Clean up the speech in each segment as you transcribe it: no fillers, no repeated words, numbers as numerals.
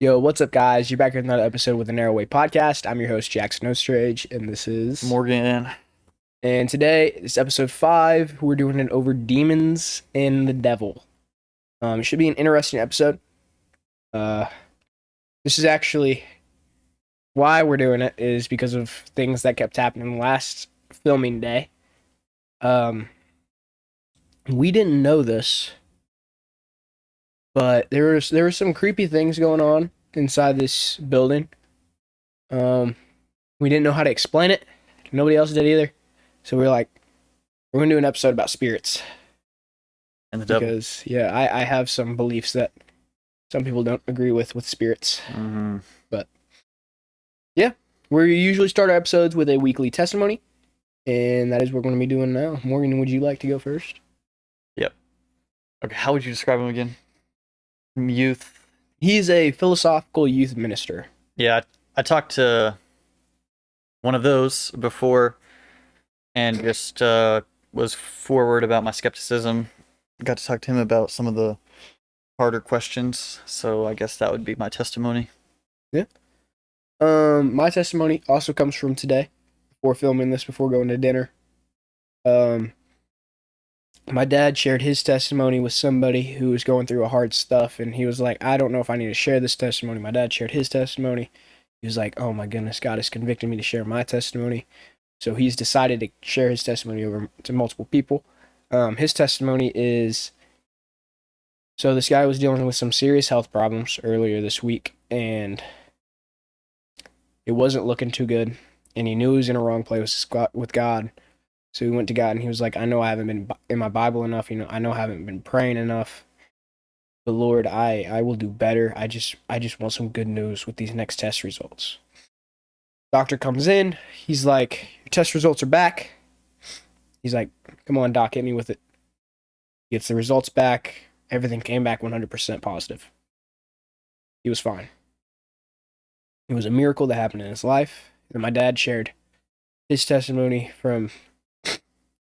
Yo, what's up, guys? You're back with another episode with the Narrow Way Podcast. I'm your host, Jackson Ostrage, and this is Morgan. And today is episode 5. We're doing it over demons and the devil. It should be an interesting episode. This is actually why we're doing it is because of things that kept happening last filming day. We didn't know this, but there were some creepy things going on inside this building. We didn't know how to explain it. Nobody else did either. So we were like, we're going to do an episode about spirits. And the devil. Because, yeah, I have some beliefs that some people don't agree with spirits. Mm-hmm. But, yeah, we usually start our episodes with a weekly testimony. And that is what we're going to be doing now. Morgan, would you like to go first? Yep. Okay, how would you describe him again? Youth. He's a philosophical youth minister. Yeah, I talked to one of those before and just was forward about my skepticism. Got to talk to him about some of the harder questions, so I guess that would be my testimony. Yeah. My testimony also comes from today, before filming this, before going to dinner. My dad shared his testimony with somebody who was going through a hard stuff, and he was like, I don't know if I need to share this testimony. My dad shared his testimony. He was like, oh my goodness, God has convicted me to share my testimony. So he's decided to share his testimony over to multiple people. His testimony is, so this guy was dealing with some serious health problems earlier this week, and it wasn't looking too good, and he knew he was in a wrong place with God. So he went to God and he was like, I know I haven't been in my Bible enough. I know I haven't been praying enough. But Lord, I will do better. I just want some good news with these next test results. Doctor comes in. He's like, your test results are back. He's like, come on, Doc, hit me with it. Gets the results back. Everything came back 100% positive. He was fine. It was a miracle that happened in his life. And my dad shared his testimony from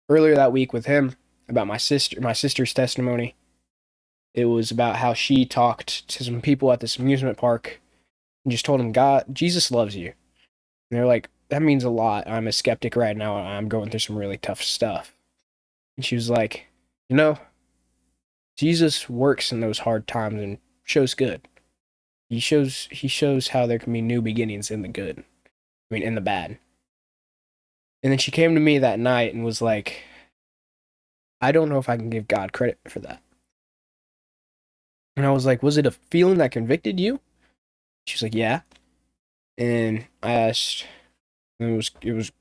earlier that week with him about my sister's testimony. It was about how she talked to some people at this amusement park and just told them, Jesus loves you. And they're like, that means a lot. I'm a skeptic right now. I'm going through some really tough stuff. And she was like, Jesus works in those hard times and shows good. He shows how there can be new beginnings in the good. In the bad. And then she came to me that night and was like, I don't know if I can give God credit for that. And I was like, was it a feeling that convicted you? She's like, yeah. And I asked, it was,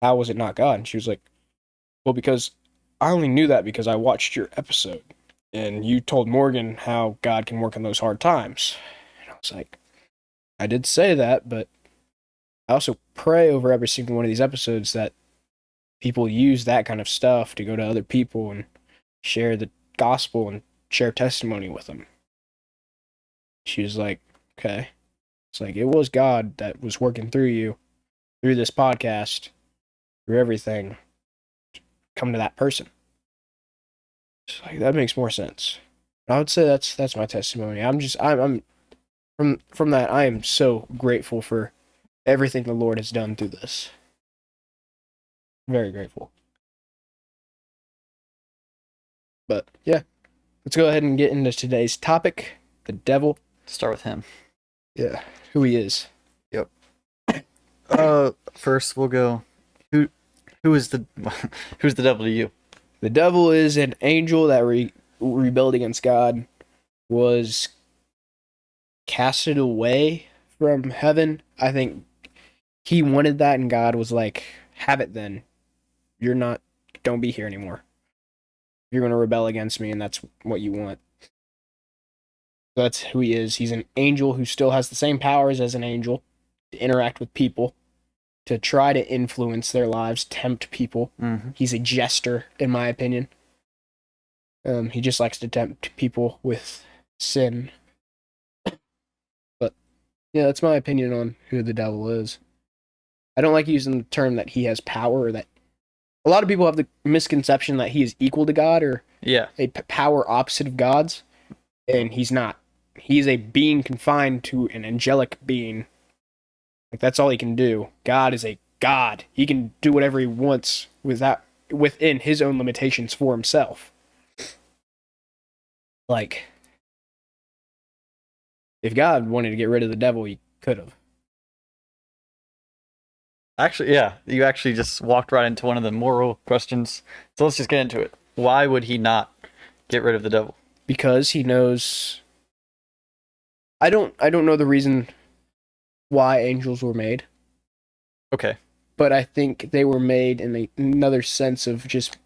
how was it not God? And she was like, well, because I only knew that because I watched your episode. And you told Morgan how God can work in those hard times. And I was like, I did say that, but I also pray over every single one of these episodes that people use that kind of stuff to go to other people and share the gospel and share testimony with them. She was like, okay. It's like, it was God that was working through you, through this podcast, through everything, to come to that person. It's like, that makes more sense. I would say that's my testimony. I'm from that, I am so grateful for everything the Lord has done through this. Very grateful. But yeah, let's go ahead and get into today's topic, the devil. Start with him. Yeah, who he is. Yep. First we'll go. Who is the who's the devil to you? The devil is an angel that rebelled against God, was casted away from heaven. I think he wanted that, and God was like, have it then. Don't be here anymore. You're going to rebel against me, and that's what you want. That's who he is. He's an angel who still has the same powers as an angel to interact with people, to try to influence their lives, tempt people. Mm-hmm. He's a jester, in my opinion. He just likes to tempt people with sin. But yeah, that's my opinion on who the devil is. I don't like using the term that he has power, or that a lot of people have the misconception that he is equal to God or Yeah. a power opposite of God's, and he's not. he's a being confined to an angelic being. Like that's all he can do. God is a God. He can do whatever he wants within his own limitations for himself. Like if God wanted to get rid of the devil, he could have. Actually, yeah, you actually just walked right into one of the moral questions. So let's just get into it. Why would he not get rid of the devil? Because he knows I don't know the reason why angels were made, Okay. but I think they were made in another sense of just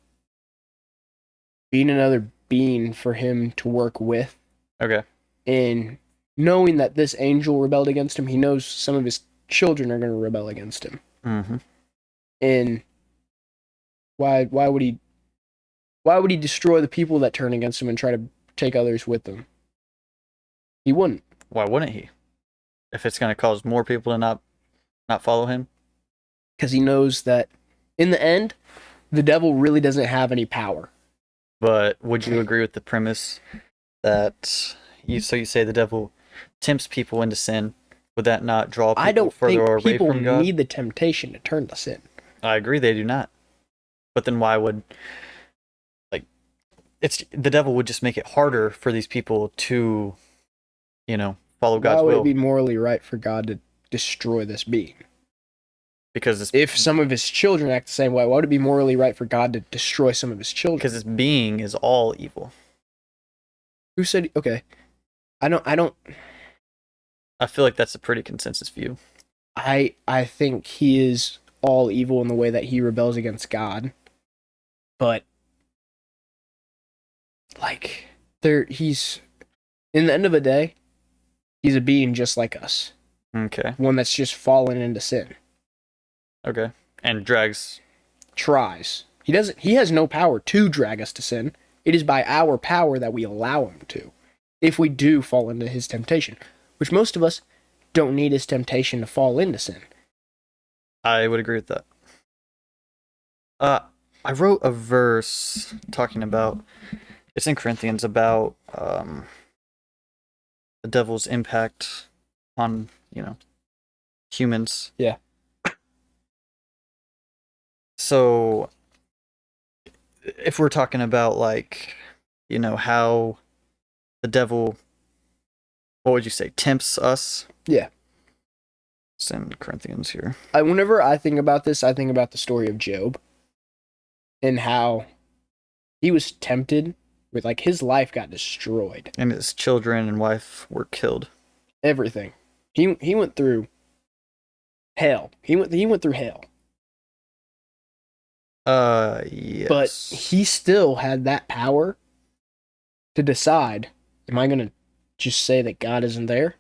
being another being for him to work with. Okay. And knowing that this angel rebelled against him, he knows some of his children are going to rebel against him. Mm-hmm. And why would he destroy the people that turn against him and try to take others with them? He wouldn't. Why wouldn't he? If it's going to cause more people to not follow him? Because he knows that in the end, the devil really doesn't have any power. But would you agree with the premise that you say the devil tempts people into sin? Would that not draw people I don't further think away people from God? need the temptation to turn to sin. I agree, they do not. But then why would it's the devil would just make it harder for these people to, follow God's Why would will? it be morally right for God to destroy this being? Because If some of his children act the same way, why would it be morally right for God to destroy some of his children? this being is all evil. Who said? Okay, I don't. I feel like that's a pretty consensus view. I think he is all evil in the way that he rebels against God, but like he's in the end of the day, he's a being just like us, Okay. one that's just fallen into sin. Okay. And drags. Tries. He doesn't. He has no power to drag us to sin. It is by our power that we allow him to, if we do fall into his temptation, which most of us don't need his temptation to fall into sin. I would agree with that. I wrote a verse talking about, it's in Corinthians, about the devil's impact on, humans. Yeah. So if we're talking about how the devil, what would you say, tempts us? Yeah. It's in Corinthians here. Whenever I think about this, I think about the story of Job and how he was tempted with his life got destroyed. And his children and wife were killed. Everything. He went through hell. He went through hell. Yes. But he still had that power to decide, am I going to just say that God isn't there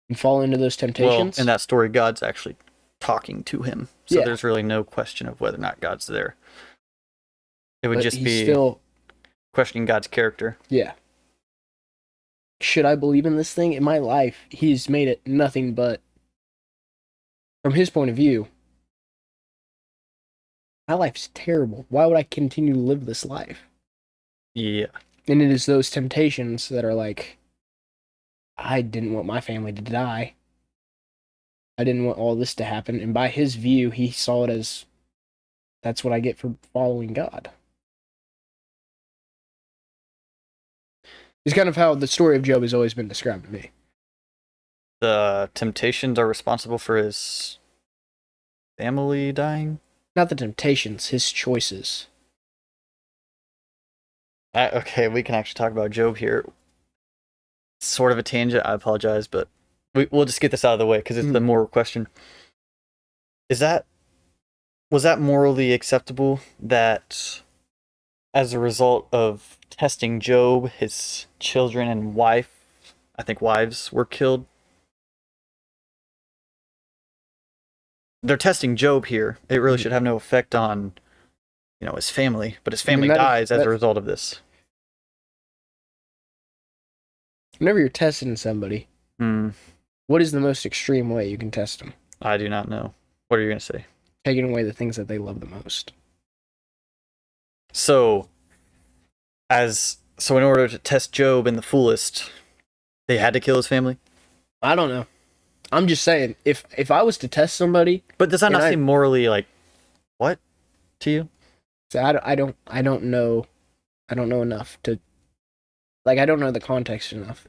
and fall into those temptations? Well, in that story, God's actually talking to him. So Yeah. there's really no question of whether or not God's there. It would But just he's be still, questioning God's character. yeah. Should I believe in this thing? In my life, he's made it nothing but, from his point of view, my life's terrible. Why would I continue to live this life? Yeah. And it is those temptations that are like, I didn't want my family to die. I didn't want all this to happen. And by his view, he saw it as, that's what I get for following God. It's kind of how the story of Job has always been described to me. The temptations are responsible for his family dying. Not the temptations, his choices. Okay, we can actually talk about Job here. Sort of a tangent. I apologize, but we'll just get this out of the way because it's the moral question. Was that morally acceptable that, as a result of testing Job, his children and wives were killed? They're testing Job here. It really should have no effect on, his family, but his family dies as a result of this. Whenever you're testing somebody, what is the most extreme way you can test them? I do not know. What are you going to say? Taking away the things that they love the most. So in order to test Job in the fullest, They had to kill his family. I don't know. I'm just saying, if I was to test somebody, But does that not And I- seem morally like what to you? so I don't know enough to, like, I don't know the context enough.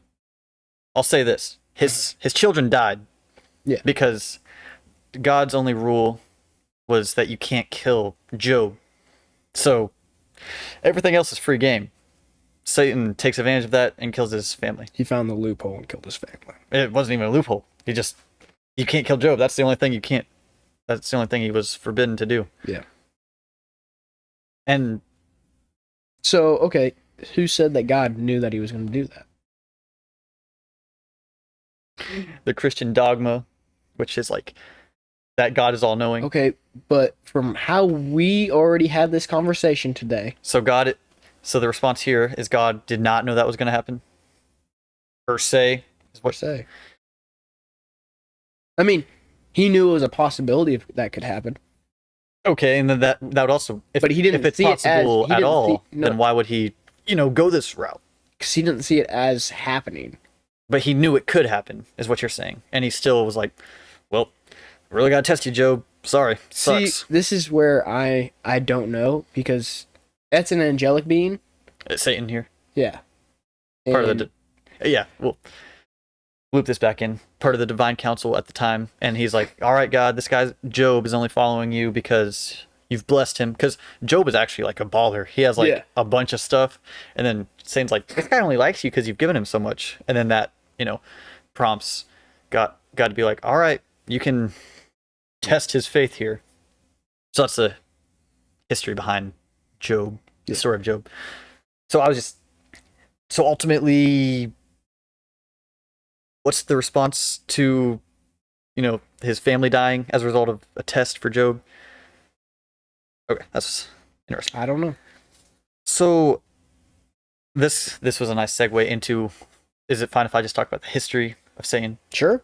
I'll say this: his children died. Yeah. Because God's only rule was that you can't kill Job. So everything else is free game. Satan takes advantage of that and kills his family. He found the loophole and killed his family. It wasn't even a loophole. You can't kill Job. That's the only thing you can't. That's the only thing he was forbidden to do. Yeah. And So, okay, who said that God knew that he was going to do that? the Christian dogma, which is like that God is all knowing. Okay, but from how we already had this conversation today, So so the response here is God did not know that was going to happen. Per se, is per what se. I mean, he knew it was a possibility if that could happen. Okay, and then that would also, But he didn't if it's see it as- possible he at didn't all, see- no. then why would he, go this route? Because he didn't see it as happening. But he knew it could happen, is what you're saying, and he still was like, "Well, I really gotta test you, Job. Sorry, See, sucks." this is where I don't know, because that's an angelic being. It's Satan here, Yeah. part of And- the, yeah. Well, loop this back in. Part of the divine council at the time, and he's like, "All right, God, this guy Job is only following you because you've blessed him." Because Job is actually like a baller. He has like Yeah. a bunch of stuff, and then Satan's like, "This guy only likes you because you've given him so much." And then that prompts God to be like, "All right, you can test his faith here." So that's the history behind Job, the Yeah. story of Job. So so ultimately, what's the response to, his family dying as a result of a test for Job? Okay, that's interesting. I don't know. So this was a nice segue into, is it fine if I just talk about the history of Satan? Sure.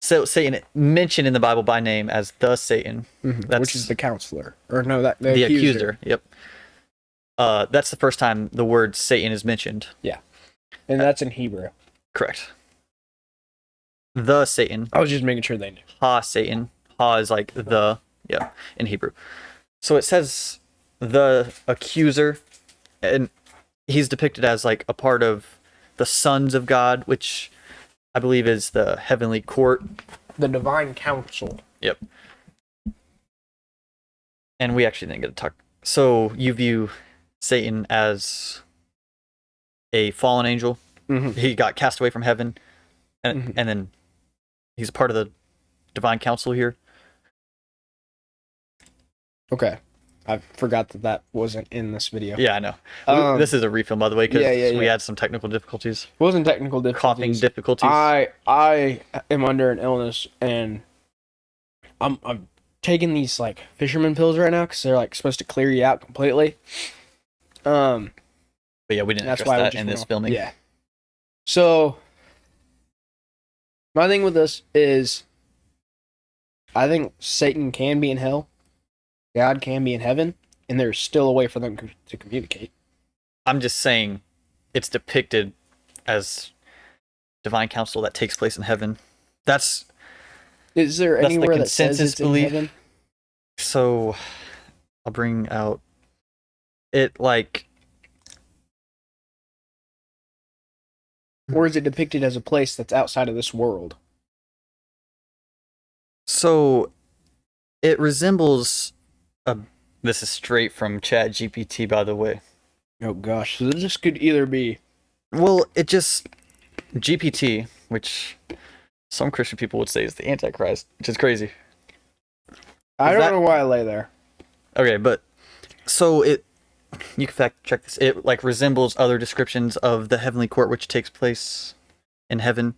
So Satan mentioned in the Bible by name as the Satan, That's- Which is the counselor. Or no, that the accuser. Yep. That's the first time the word Satan is mentioned. And that's in Hebrew. Correct. The Satan, I was just making sure they knew. Ha Satan. Ha is like the, in Hebrew. So it says the accuser, and he's depicted as like a part of the sons of God, which I believe is the heavenly court. The divine council. Yep. And we actually didn't get to talk. So you view Satan as a fallen angel. Mm-hmm. He got cast away from heaven, and Mhm. and then he's a part of the divine council here. Okay. I forgot that wasn't in this video. Yeah, I know. Um, This is a refilm, by the way, because yeah. we had some technical difficulties, It wasn't technical coughing difficulties. difficulties. I am under an illness, and I'm taking these like fisherman pills right now because they're like supposed to clear you out completely. But yeah, we didn't That's address why we that just in went this off. filming. Yeah. So my thing with this is, I think Satan can be in hell, God can be in heaven, and there's still a way for them to communicate. I'm just saying, it's depicted as divine council that takes place in heaven. That's Is there That's the anywhere that says consensus it's in belief. heaven? so. I'll bring out it like. Or is it depicted as a place that's outside of this world? So it resembles this is straight from Chat GPT, by the way. Oh gosh, so this could either be Well, it just GPT, which some Christian people would say is the Antichrist, which is crazy. I Is don't that- know why I lay there. Okay, but so you can fact check this. It like resembles other descriptions of the heavenly court which takes place in heaven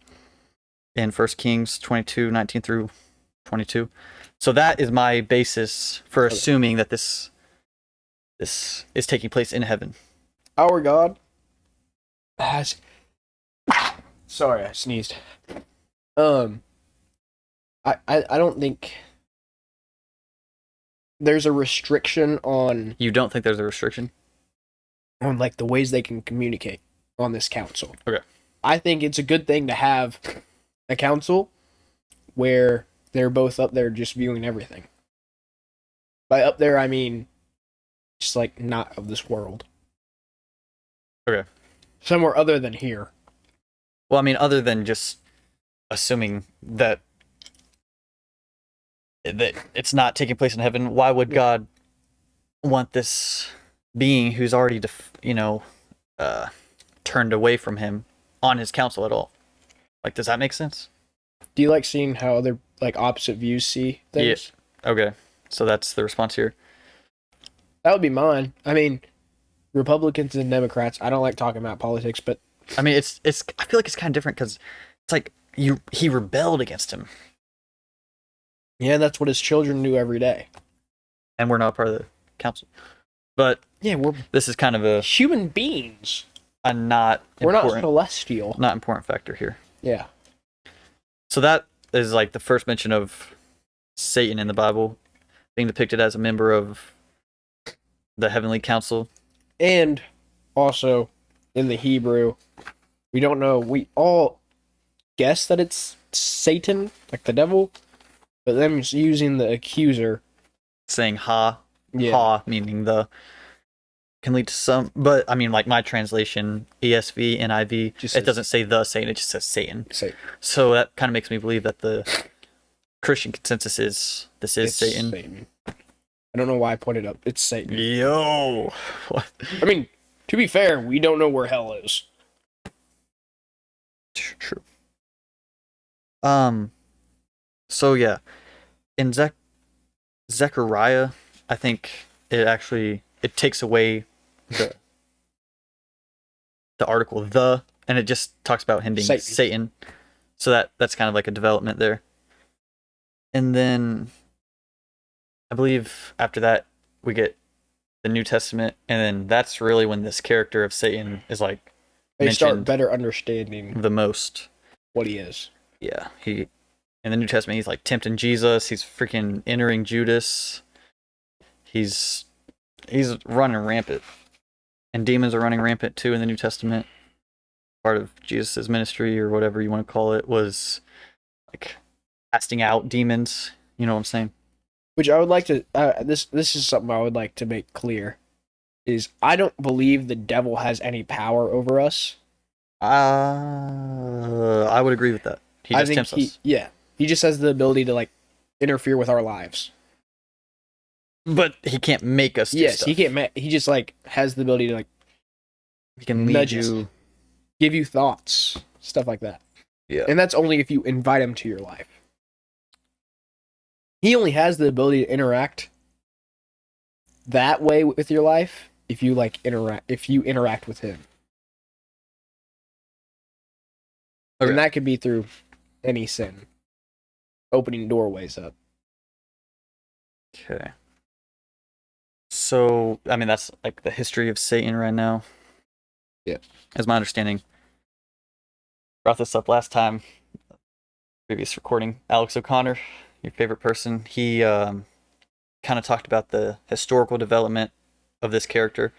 in 1 Kings 22:19 through 22. So that is my basis for Okay. assuming that this is taking place in heaven. Our God has. Sorry, I sneezed. I don't think there's a restriction on You don't think there's a restriction? like the ways they can communicate on this council. Okay. I think it's a good thing to have a council where they're both up there just viewing everything. By up there, I mean just like not of this world. Okay. Somewhere other than here. Well, I mean, other than just assuming that it's not taking place in heaven, why would God want this being who's already, turned away from him on his council at all? Like, does that make sense? Do you like seeing how other like opposite views see things? Yeah. Okay. So that's the response here. That would be mine. I mean, Republicans and Democrats. I don't like talking about politics, but I mean, it's. I feel like it's kind of different because it's like he rebelled against him, yeah, that's what his children do every day. and we're not part of the council. But Yeah, we're this is kind of a human beings. not We're not important, celestial. not important factor here. Yeah. So that is like the first mention of Satan in the Bible being depicted as a member of the heavenly council. And also in the Hebrew, we don't know. We all guess that it's Satan, like the devil, but them using the accuser. Saying ha, Yeah. ha, meaning the, can lead to some, but I mean, like my translation, ESV, NIV, Just it says- doesn't say the Satan, it just says Satan. Satan. So that kind of makes me believe that the Christian consensus is this is It's Satan. I don't know why I pointed up. It's Satan. Yo, what? I mean, to be fair, we don't know where hell is. True. So yeah, in Zechariah, I think it takes away the article the, and it just talks about him being Satan. So that's kind of like a development there. And then I believe after that we get the New Testament, and then that's really when this character of Satan is like They start mentioned better understanding the most. what he is. Yeah, he in the New Testament he's like tempting Jesus, he's freaking entering Judas. He's running rampant. And demons are running rampant too in the New Testament. Part of Jesus' ministry, or whatever you want to call it, was like casting out demons. You know what I'm saying? Which I would like to. This is something I would like to make clear. Is I don't believe the devil has any power over us. I would agree with that. He just tempts us. Yeah, he just has the ability to like interfere with our lives. But he can't make us do Yes, stuff. he can't. He just like has the ability to like He can lead nudge us. you. Give you thoughts, stuff like that. Yeah. And that's only if you invite him to your life. He only has the ability to interact that way with your life if you interact with him. Okay. And that could be through any sin. Opening doorways up. Okay. So, I mean, that's like the history of Satan right now. Yeah. As my understanding. Brought this up last time, previous recording. Alex O'Connor, your favorite person, he kind of talked about the historical development of this character.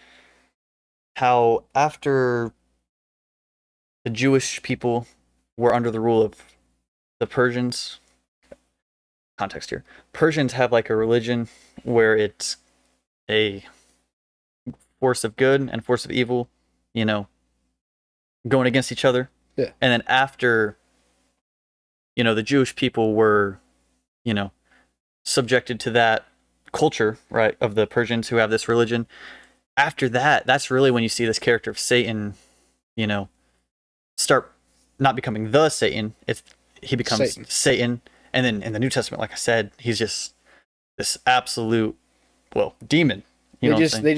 How after the Jewish people were under the rule of the Persians, context here, Persians have like a religion where it's a force of good and force of evil, going against each other. Yeah. And then after, the Jewish people were, subjected to that culture, right, of the Persians who have this religion. After that, that's really when you see this character of Satan, start not becoming the Satan. He becomes Satan. And then in the New Testament, like I said, he's just this absolute, demon. They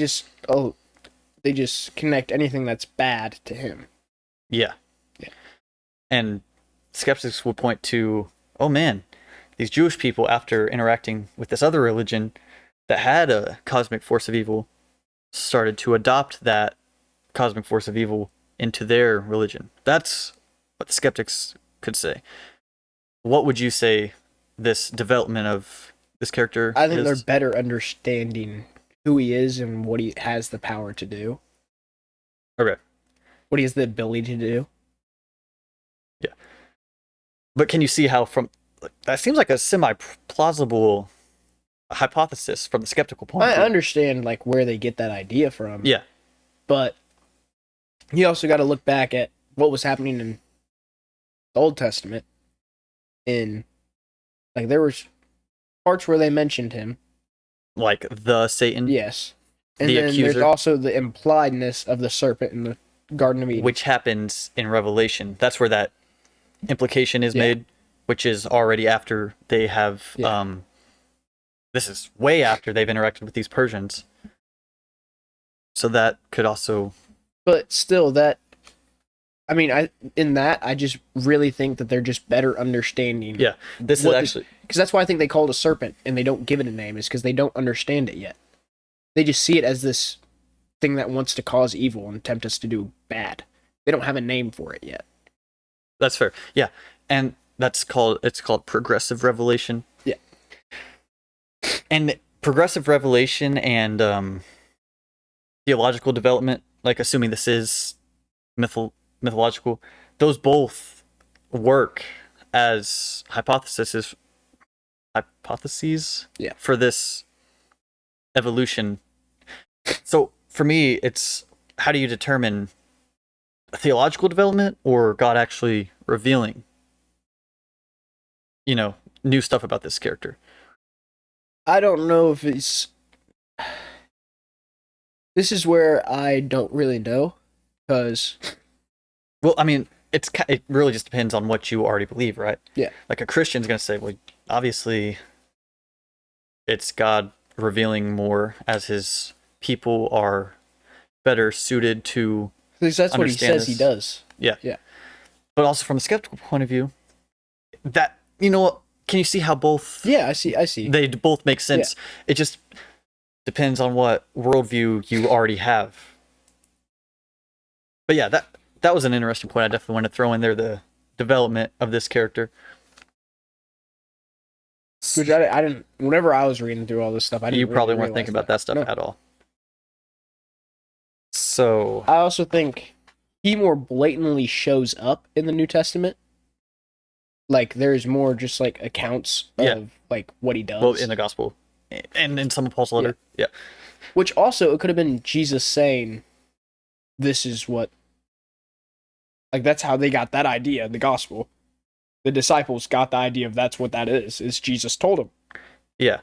just connect anything that's bad to him. Yeah. And skeptics will point to, oh man, these Jewish people, after interacting with this other religion that had a cosmic force of evil, started to adopt that cosmic force of evil into their religion. That's what the skeptics could say. What would you say this development of this character I think is? they're better understanding who he is and what he has the power to do. Okay. What he has the ability to do. But can you see how that seems like a semi-plausible hypothesis from the skeptical point I of view. understand like where they get that idea from. Yeah. But you also got to look back at what was happening in the Old Testament. Like there was parts where they mentioned him. Like the Satan, Yes. And The then there's accuser. also the impliedness of the serpent in the Garden of Eden. which happens in Revelation. That's where that implication is Yeah. made, which is already after they have Yeah. this is way after they've interacted with these Persians. So that could also But still, I just really think that they're just better understanding. Yeah. This is What actually Because that's why I think they call it a serpent and they don't give it a name, is because they don't understand it yet. They just see it as this thing that wants to cause evil and tempt us to do bad. They don't have a name for it yet. that's fair. Yeah. And it's called progressive revelation. Yeah. And progressive revelation and theological development, like assuming this is mythological, those both work as hypotheses Yeah. for this evolution. So for me, it's how do you determine theological development or God actually revealing, new stuff about this character? I don't know if it's. This is where I don't really know, because Well, I mean, it really just depends on what you already believe, right? Yeah. Like a Christian's gonna say, well, obviously, it's God revealing more as His people are better suited to. that's what he Understand says he this. does. But also from a skeptical point of view, that what? Can you see how both Yeah, I see. they both make sense? It just depends on what worldview you already have. But yeah, that was an interesting point. I definitely want to throw in there the development of this character. Which I didn't. Whenever I was reading through all this stuff, I didn't. You really probably weren't realize thinking about that stuff No. at all. So I also think he more blatantly shows up in the New Testament. Like there's more just like accounts of Yeah. like what he does. well, in the gospel and in some of Paul's letter, yeah. Which also it could have been Jesus saying, "This is what." Like that's how they got that idea in the gospel. The disciples got the idea of that's what that is. Is Jesus told them. Yeah.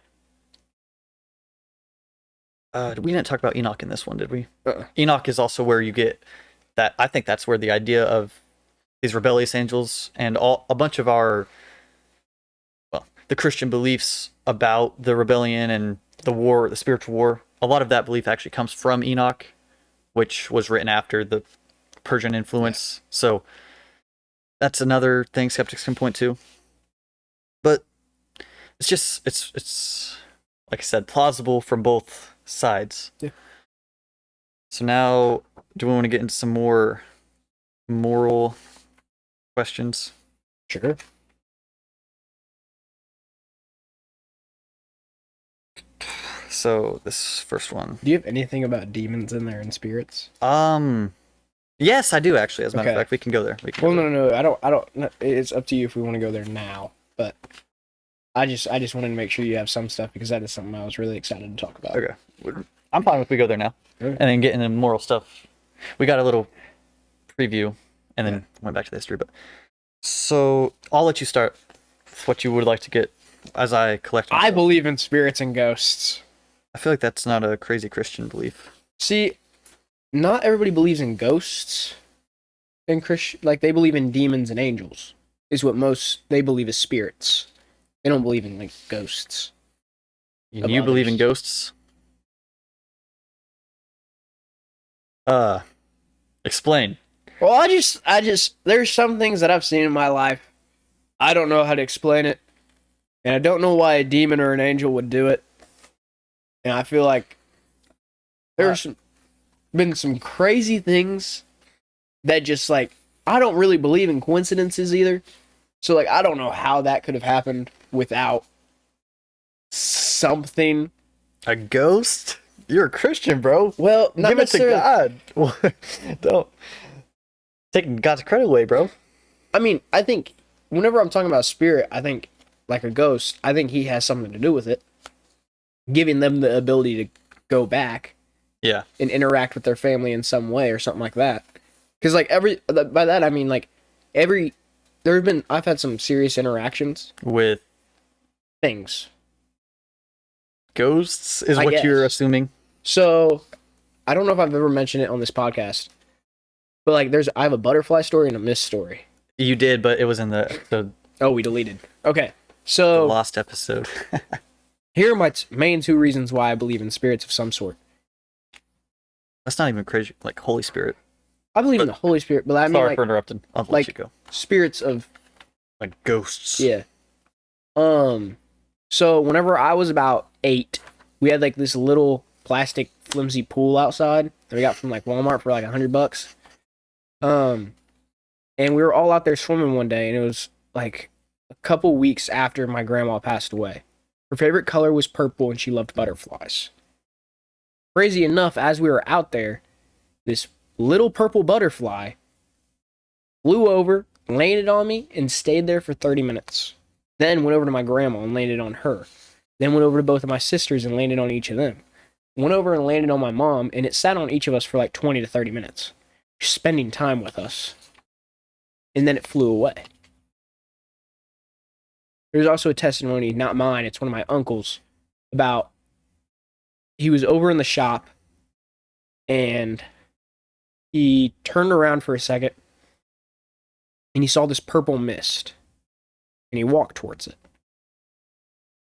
We didn't talk about Enoch in this one, did we? Uh-uh. Enoch is also where you get that. I think that's where the idea of these rebellious angels and a bunch of the Christian beliefs about the rebellion and the war, the spiritual war, a lot of that belief actually comes from Enoch, which was written after the Persian influence. So that's another thing skeptics can point to. But it's just it's like I said, plausible from both sides. Yeah. So now, do we want to get into some more moral questions? Sure. So this first one. Do you have anything about demons in there and spirits? Yes, I do actually. As a matter of Okay. fact, we can go there. We can Well, go there. no. I don't. No, it's up to you if we want to go there now. But I just wanted to make sure you have some stuff because that is something I was really excited to talk about. Okay. I'm fine if we go there now. Okay. And then get into moral stuff. We got a little preview and then went back to the history. But so I'll let you start with what you would like to get as I collect. I myself. believe in spirits and ghosts. I feel like that's not a crazy Christian belief. See, not everybody believes in ghosts. In Christian, like they believe in demons and angels, is what most they believe is spirits. They don't believe in like ghosts. And Of you believe in others. ghosts? Explain. Well, I just there's some things that I've seen in my life. I don't know how to explain it, and I don't know why a demon or an angel would do it. And I feel like there's been some crazy things that just like I don't really believe in coincidences either. So like I don't know how that could have happened without something. A ghost? You're a Christian, bro. Well, not Give it to necessarily. God. Don't taking God's credit away, bro. I mean, I think whenever I'm talking about spirit, I think like a ghost, I think he has something to do with it, giving them the ability to go back Yeah. and interact with their family in some way or something like that. Because like by that I mean like I've had some serious interactions, With things. ghosts is I what you're guess. assuming. So I don't know if I've ever mentioned it on this podcast, but like I have a butterfly story and a mist story. You did, but it was in the Oh, we deleted. Okay, so lost episode. here are my main two reasons why I believe in spirits of some sort. That's not even crazy. Like Holy Spirit. I believe in the Holy Spirit, but I mean Sorry like for interrupting. I'll let like- you go. spirits of Like ghosts. yeah. So whenever I was about 8, we had like this little plastic flimsy pool outside that we got from like Walmart for like $100. And we were all out there swimming one day, and it was like a couple weeks after my grandma passed away. Her favorite color was purple, and she loved butterflies. Crazy enough, as we were out there, this little purple butterfly flew over, landed on me, and stayed there for 30 minutes. Then went over to my grandma and landed on her. Then went over to both of my sisters and landed on each of them. Went over and landed on my mom, and it sat on each of us for like 20 to 30 minutes, just spending time with us. And then it flew away. There's also a testimony, not mine, it's one of my uncles, about he was over in the shop and he turned around for a second and he saw this purple mist and he walked towards it.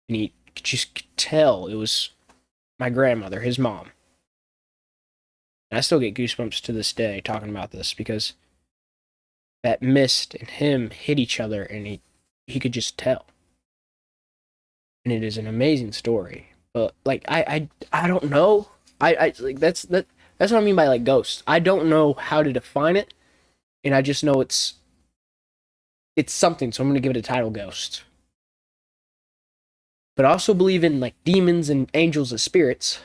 And he just could tell it was my grandmother, his mom. And I still get goosebumps to this day talking about this because that mist and him hit each other and he could just tell. And it is an amazing story. But like I don't know. I like that's what I mean by like ghosts. I don't know how to define it, and I just know it's something, so I'm gonna give it a title ghost. But I also believe in like demons and angels as spirits.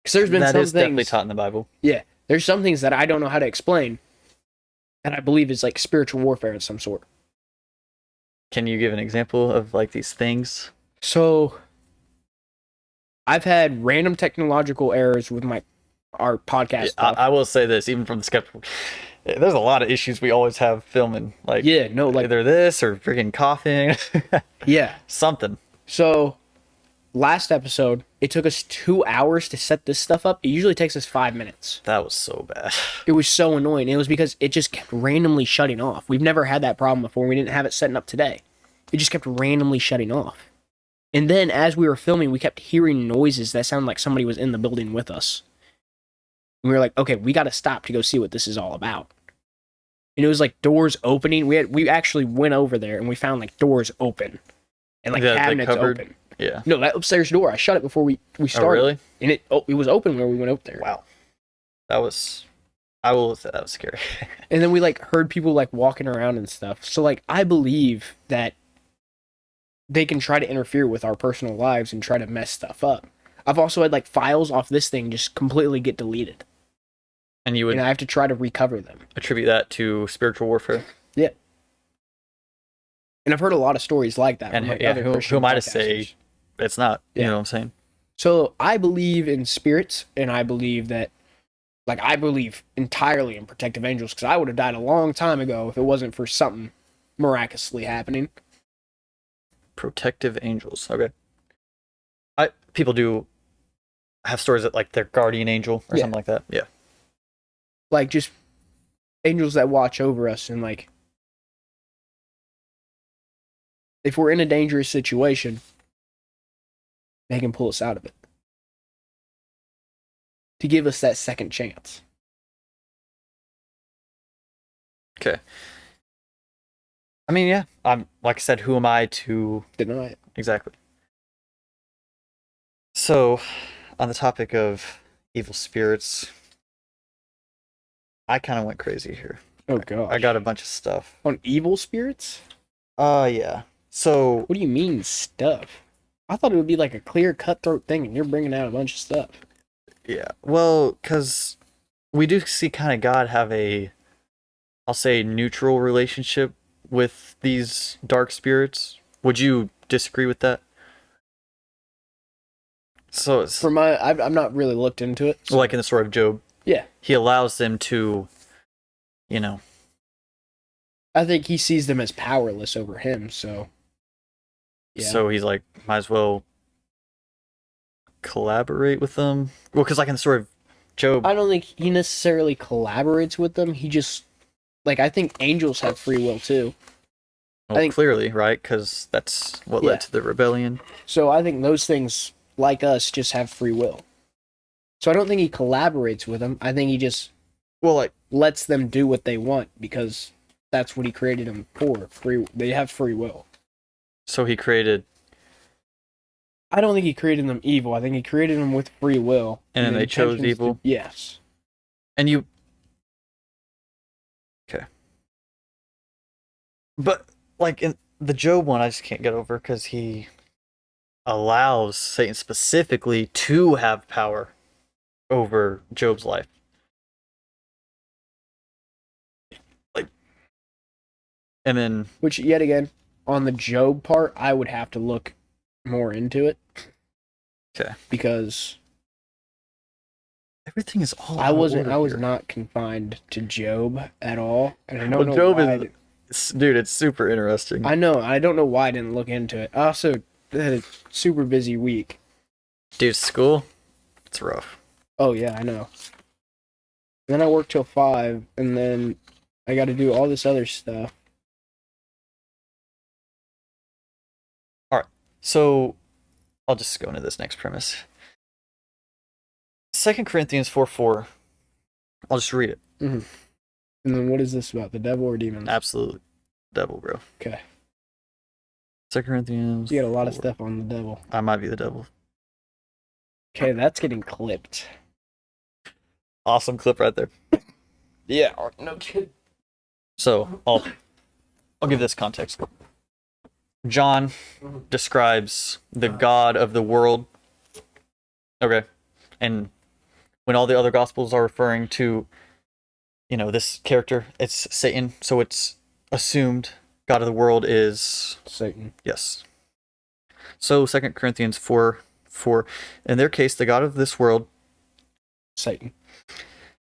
Because there's been That some is definitely things. taught in the Bible. Yeah. There's some things that I don't know how to explain. That I believe is like spiritual warfare of some sort. Can you give an example of like these things? So I've had random technological errors with our podcast stuff. I will say this, even from the skeptical, there's a lot of issues we always have filming. Like Yeah, no, like either this or freaking coughing, yeah. something. So last episode, it took us 2 hours to set this stuff up. It usually takes us 5 minutes. That was so bad. It was so annoying. It was because it just kept randomly shutting off. We've never had that problem before. We didn't have it setting up today. It just kept randomly shutting off. And then as we were filming, we kept hearing noises that sounded like somebody was in the building with us. And we were like, okay, we got to stop to go see what this is all about. And it was like doors opening. We actually went over there and we found like doors open and like The cabinets cupboard? open. Yeah. No, that upstairs door. I shut it before we started. Oh, really? And it was open when we went up there. Wow. I will say that was scary. And then we like heard people like walking around and stuff. So like I believe that they can try to interfere with our personal lives and try to mess stuff up. I've also had like files off this thing just completely get deleted. And you would And I have to try to recover them. attribute that to spiritual warfare. And I've heard a lot of stories like that. And from, like, yeah, other who Christian am I to say podcasters. it's not? You Yeah. know what I'm saying? So I believe in spirits, and I believe that, like, I believe entirely in protective angels because I would have died a long time ago if it wasn't for something miraculously happening. Protective angels. Okay. People do have stories that like their guardian angel or Yeah. something like that. Yeah. Like, just angels that watch over us, and, like, if we're in a dangerous situation, they can pull us out of it. To give us that second chance. Okay. I mean, yeah. I'm like I said, who am I to Deny it. exactly? So, on the topic of evil spirits, I kind of went crazy here. Oh, God. I got a bunch of stuff. On evil spirits? Yeah. So, What do you mean, stuff? I thought it would be like a clear, cutthroat thing, and you're bringing out a bunch of stuff. yeah. Well, because we do see kind of God have a, I'll say, neutral relationship with these dark spirits? Would you disagree with that? So it's For my, I'm not really looked into it. So, like in the story of Job. yeah, He allows them to, you know, I think he sees them as powerless over him. So, yeah. so he's like, might as well collaborate with them. Well, because like in the story of Job, I don't think he necessarily collaborates with them. He just, like, I think angels have free will too. well, I think- clearly, right? Because that's what Yeah. led to the rebellion. So I think those things, like us, just have free will. So I don't think he collaborates with them. I think he just Well, like, lets them do what they want because that's what he created them for. They have free will. so he created, I don't think he created them evil. I think he created them with free will. and then the they chose intentions evil. Yes. And you, okay. But like in the Job one, I just can't get over because he allows Satan specifically to have power over Job's life. Like, and then Which, yet again, on the Job part, I would have to look more into it. Okay. Because everything is all. I out of wasn't. order I was here. not confined to Job at all, and I don't Well, know Job why. dude, it's super interesting. I know. I don't know why I didn't look into it. I also had a super busy week. Dude, school, it's rough. Oh yeah, I know. Then I work till 5, and then I got to do all this other stuff. So, I'll just go into this next premise. 2 Corinthians 4:4. I'll just read it. And then what is this about? The devil or demons? Absolute devil, bro. Okay. 2 Corinthians. You got a lot of 4. stuff on the devil. I might be the devil. Okay, that's getting clipped. Awesome clip right there. Yeah, no kid. So I'll give this context. John describes the God of the world. Okay. And when all the other gospels are referring to, you know, this character, it's Satan. So it's assumed God of the world is Satan. yes. So 2 Corinthians 4:4. In their case, the God of this world Satan.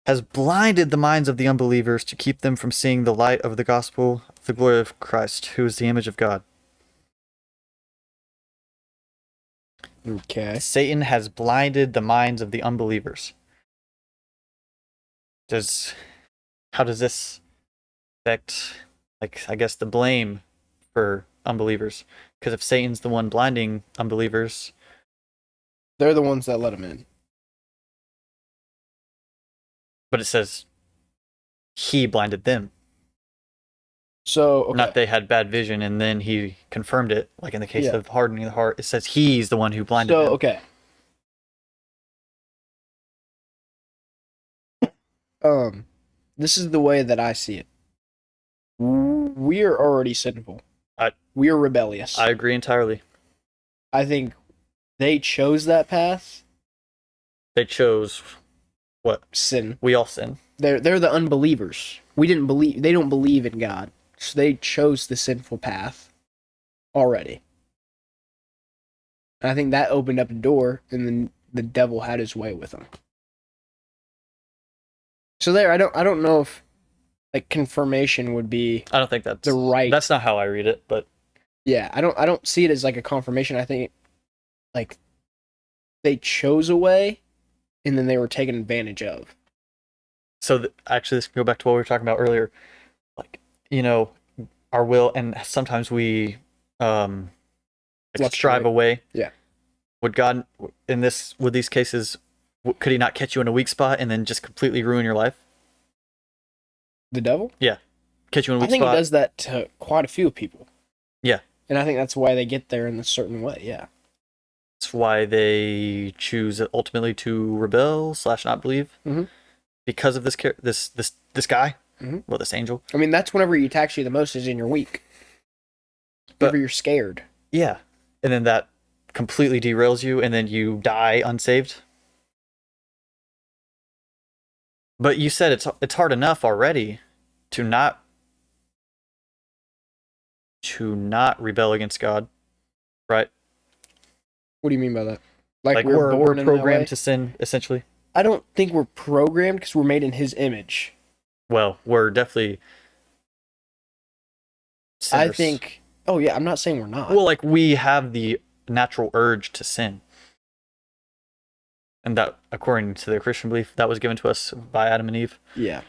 has blinded the minds of the unbelievers to keep them from seeing the light of the gospel of the glory of Christ, who is the image of God. Okay. Satan has blinded the minds of the unbelievers. How does this affect, like, I guess the blame for unbelievers? Because if Satan's the one blinding unbelievers, They're the ones that let him in. but it says he blinded them. So, okay. Not they had bad vision and then he confirmed it. Like in the case Yeah. of hardening the heart, it says he's the one who blinded So, them. okay. This is the way that I see it. We are already sinful. We are rebellious. I agree entirely. I think they chose that path. They chose what? Sin. We all sin. They're the unbelievers. We didn't believe. They don't believe in God, so they chose the sinful path already. And I think that opened up a door, and then the devil had his way with them. So there, I don't know if like confirmation would be I don't think that's the right. That's not how I read it, but Yeah, I don't see it as like a confirmation. I think like they chose a way, and then they were taken advantage of. so actually this can go back to what we were talking about earlier. Like, you know, our will, and sometimes we strive Fluctuate. away. Yeah. Would God would these cases, could he not catch you in a weak spot and then just completely ruin your life? The devil? Catch you in a I weak think spot. it does that to quite a few people. Yeah. And I think that's why they get there in a certain way. Yeah. That's why they choose ultimately to rebel / not believe, Mhm. because of this guy, Mhm. well, this angel. I mean, that's whenever he attacks you the most is in your week. But- Whenever you're scared. Yeah, and then that completely derails you, and then you die unsaved. But you said it's hard enough already to not to not rebel against God, right? What do you mean by that? Like we're born in that way? programmed to sin, essentially. I don't think we're programmed because we're made in His image. Well, we're definitely sinners. I think. Oh yeah, I'm not saying we're not. Well, like we have the natural urge to sin. And that, according to the Christian belief, that was given to us by Adam and Eve. Yeah.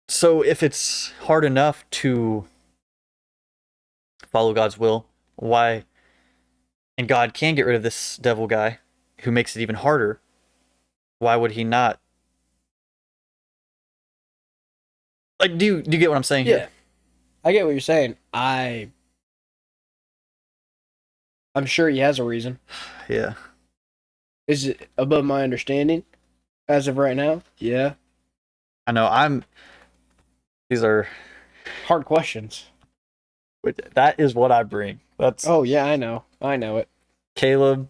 So if it's hard enough to follow God's will, why? And God can get rid of this devil guy who makes it even harder. Why would He not? Like, do you get what I'm saying Yeah. here? I get what you're saying. I'm sure He has a reason. Yeah. Is it above my understanding as of right now? Yeah. I know. These are. Hard questions. That is what I bring. That's Oh yeah, I know it. Caleb.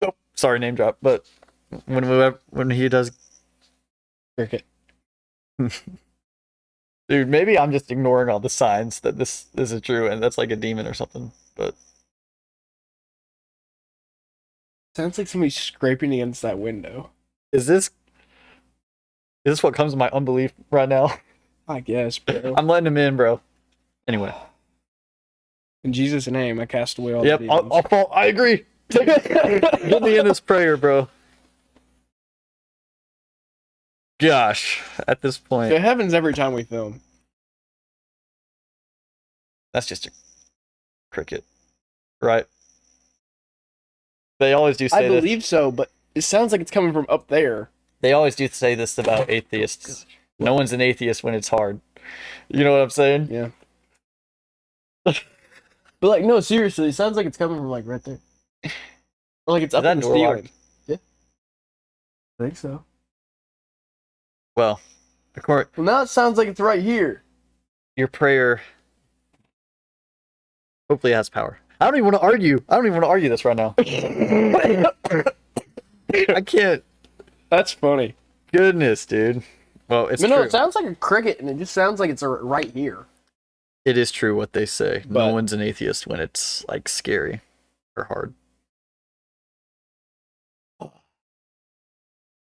Oh, sorry, name drop. But when he does, Cricket. dude, maybe I'm just ignoring all the signs that this isn't true, and that's like a demon or something. But Sounds like somebody's scraping against that window. is this what comes to my unbelief right now? I guess, bro. I'm letting him in, bro. Anyway. In Jesus' name, I cast away all Yep, the demons. I'll fall. I agree. Get me in this prayer, bro. Gosh, at this point, It happens every time we film. that's just a cricket, right? They always do I say this. believe so, but it sounds like it's coming from up there. They always do say this about atheists. No one's an atheist when it's hard. You know what I'm saying? Yeah. But like, no, seriously, it sounds like it's coming from like right there. Or like it's up that in the door locked? ceiling. Yeah. I think so. Well, Well, now it sounds like it's right here. your prayer hopefully has power. I don't even want to argue. I don't even want to argue this right now. I can't. That's funny. Goodness, dude. Well, it's But no, true. it sounds like a cricket, and it just sounds like it's right here. It is true what they say. No But- one's an atheist when it's like scary or hard.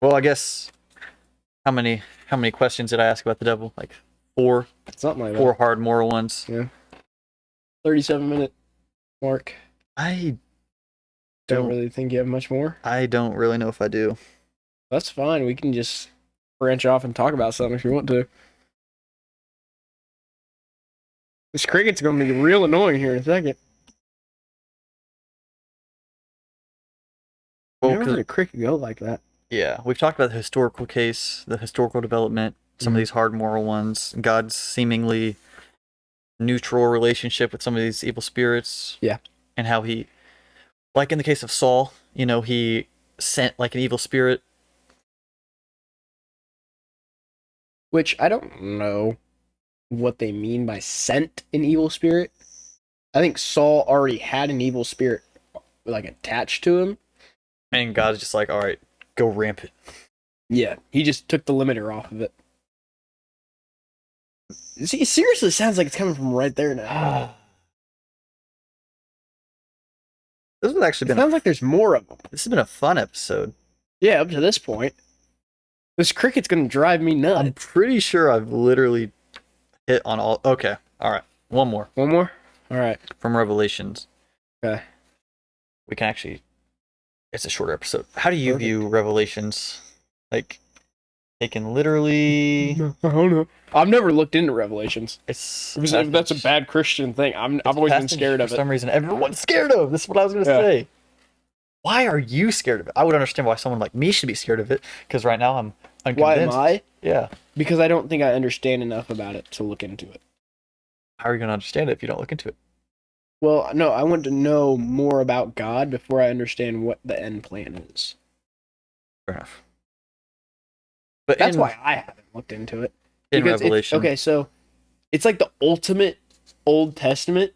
Well, I guess how many questions did I ask about the devil? Like four Something like that. four hard moral ones. 37-minute mark. I Don't really think you have much more. don't really know if I do. That's fine. We can just branch off and talk about something if you want to. This cricket's going to be real annoying here in a second. Well, Never 'cause- heard a cricket go like that. yeah, we've talked about the historical case, the historical development, some of these hard moral ones, God's seemingly neutral relationship with some of these evil spirits. Yeah. And how he, like in the case of Saul, he sent like an evil spirit. Which I don't know what they mean by sent an evil spirit. I think Saul already had an evil spirit like attached to him. And God's just like, all right, go rampant. Yeah, he just took the limiter off of it. See, it seriously sounds like it's coming from right there now. This has actually It been sounds like there's more of them. this has been a fun episode. Yeah, up to this point. This cricket's gonna drive me nuts. I'm pretty sure I've literally hit on all. Okay, all right, one more One more? Alright. from Revelations. Okay. We can actually. It's a shorter episode. How do you Perfect. view Revelations? Like, they can literally. I don't know. I've never looked into Revelations. It's If that's a bad Christian thing. I've always been passage scared of for it. some reason. Everyone's scared of. This is what I was gonna Yeah. say. Why are you scared of it? I would understand why someone like me should be scared of it, because right now I'm Why unconvinced. am I? Yeah. Because I don't think I understand enough about it to look into it. How are you gonna understand it if you don't look into it? Well, no, I want to know more about God before I understand what the end plan is. Fair enough. But That's in, why I haven't looked into it. in Because Revelation, okay, so it's like the ultimate Old Testament.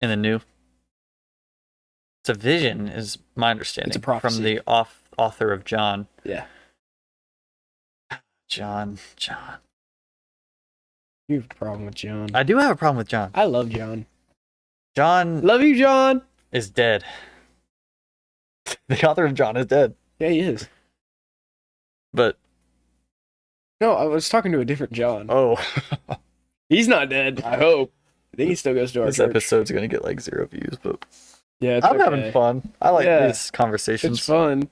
in the new, it's a vision, is my understanding. It's a prophecy. From the author of John. Yeah. John. You have a problem with John. I do have a problem with John. I love John. John Love you, John. is dead. The author of John is dead. Yeah, he is. But No, I was talking to a different John. oh, He's not dead. I hope. I think he still goes to our this church. episode's gonna get like 0 views, but Yeah, it's I'm okay. having fun. I like Yeah. these conversations. It's fun.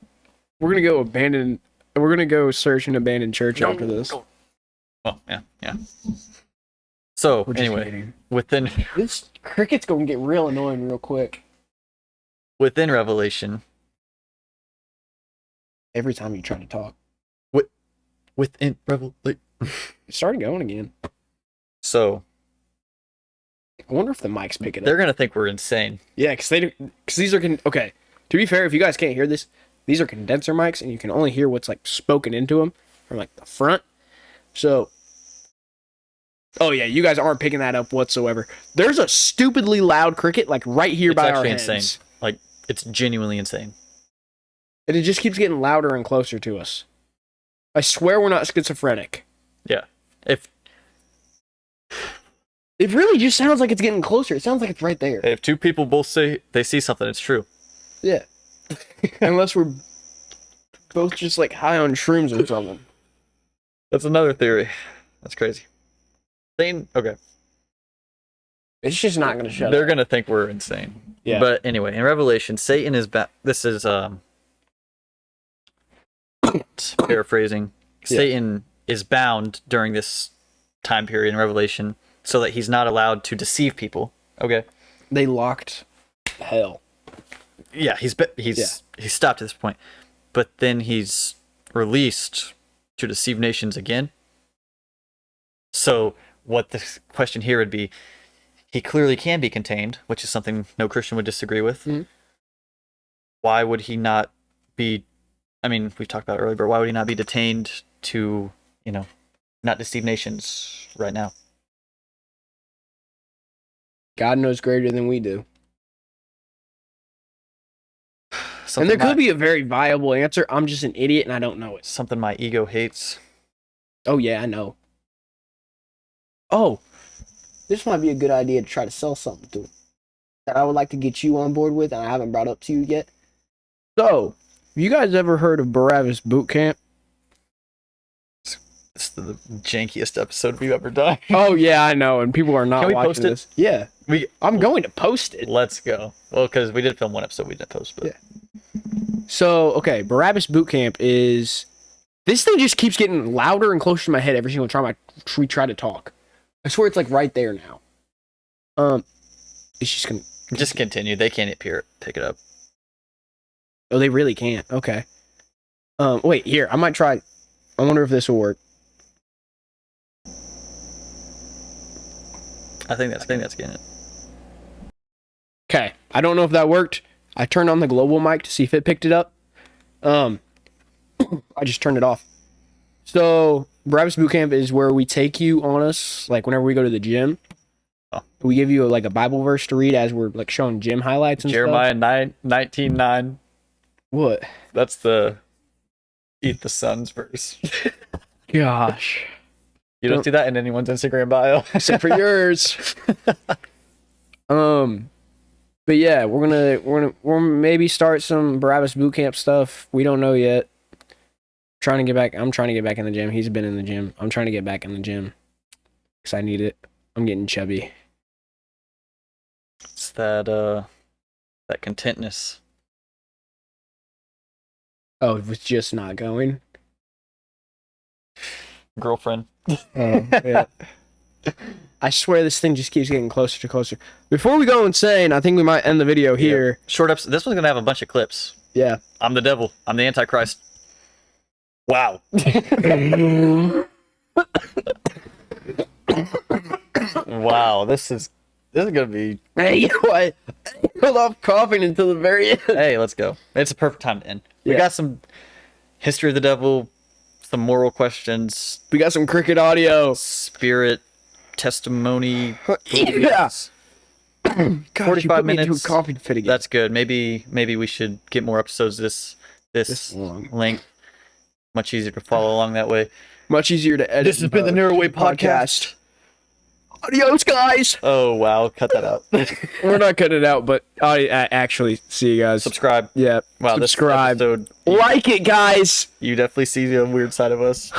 We're gonna go abandon. We're gonna go search an abandoned church after this. Oh yeah. So We're just anyway, kidding. within This cricket's gonna get real annoying real quick. Revelation, Every time you try to talk, within Revelation. it started going again. So I wonder if the mics pick it up. they're gonna think we're insane. Yeah, because these are okay. To be fair, if you guys can't hear this, these are condenser mics, and you can only hear what's like spoken into them from like the front. So, oh yeah, you guys aren't picking that up whatsoever. There's a stupidly loud cricket like right here It's by our actually heads, insane. Like it's genuinely insane. and it just keeps getting louder and closer to us. I swear we're not schizophrenic. Yeah. If It really just sounds like it's getting closer. It sounds like it's right there. if two people both say they see something, it's true. Yeah. Unless we're both just like high on shrooms or something. That's another theory. That's crazy. Okay. It's just not gonna shut They're up. gonna think we're insane. Yeah. But anyway, in Revelation, Satan is back. This is paraphrasing. Yeah. Satan is bound during this time period in Revelation, so that he's not allowed to deceive people. Okay. They locked hell. Yeah, he's stopped at this point, but then he's released to deceive nations again. So what the question here would be, he clearly can be contained, which is something no Christian would disagree with. Mhm. Why would he not be? I mean, we talked about it earlier, but why would he not be detained to, not deceive nations right now? God knows greater than we do. Something And there could my- be a very viable answer. I'm just an idiot and I don't know it. something my ego hates. Oh, yeah, I know. Oh, this might be a good idea to try to sell something to that I would like to get you on board with and I haven't brought up to you yet. So, have you guys ever heard of Barabbas Boot Camp? It's the jankiest episode we've ever done. Oh, yeah, I know. And people are not Can we watching post it? this. Yeah, We I'm going to post it. Let's go. Well, because we did film one episode, we didn't post, but Yeah. So, okay, Barabbas Boot Camp is... This thing just keeps getting louder and closer to my head every single time we try to talk. I swear it's like right there now. It's just gonna... just continue. They can't pick it up. Oh, they really can't. Okay. Wait, here, I might try... I wonder if this will work. I think that's getting it. Okay, I don't know if that worked. I turned on the global mic to see if it picked it up. I just turned it off. So, Barabbas Boot Camp is where we take you on us, like whenever we go to the gym. Oh. We give you like a Bible verse to read as we're like showing gym highlights and Jeremiah stuff. 19:9. What? That's the eat the sun's verse. Gosh. You don't see that in anyone's Instagram bio. Except for yours. But yeah, we're maybe start some Barabbas Boot Camp stuff. We don't know yet. I'm trying to get back in the gym. He's been in the gym. I'm trying to get back in the gym because I need it. I'm getting chubby. It's that contentness. Oh, it was just not going. Girlfriend. Yeah. I swear this thing just keeps getting closer to closer. Before we go insane, I think we might end the video here. Short episode. This one's gonna have a bunch of clips. Yeah. I'm the devil. I'm the Antichrist. Wow. Wow. This is gonna be. Hey, what? Hold off coughing until the very end. Hey, let's go. It's a perfect time to end. We Yeah. got some history of the devil, some moral questions, We got some cricket audio. spirit testimony. Yeah. beliefs. Gosh, 45 you put me into minutes. a coffee fit again. That's good. Maybe we should get more episodes this This long. length. Much easier to follow along that way. Much easier to edit. This has been the Narrow Way Podcast. Adios, guys. Oh wow, cut that out. We're not cutting it out, but actually, see you guys. Subscribe. Yeah. Wow, subscribe. this episode, Like it, guys. you definitely see the weird side of us.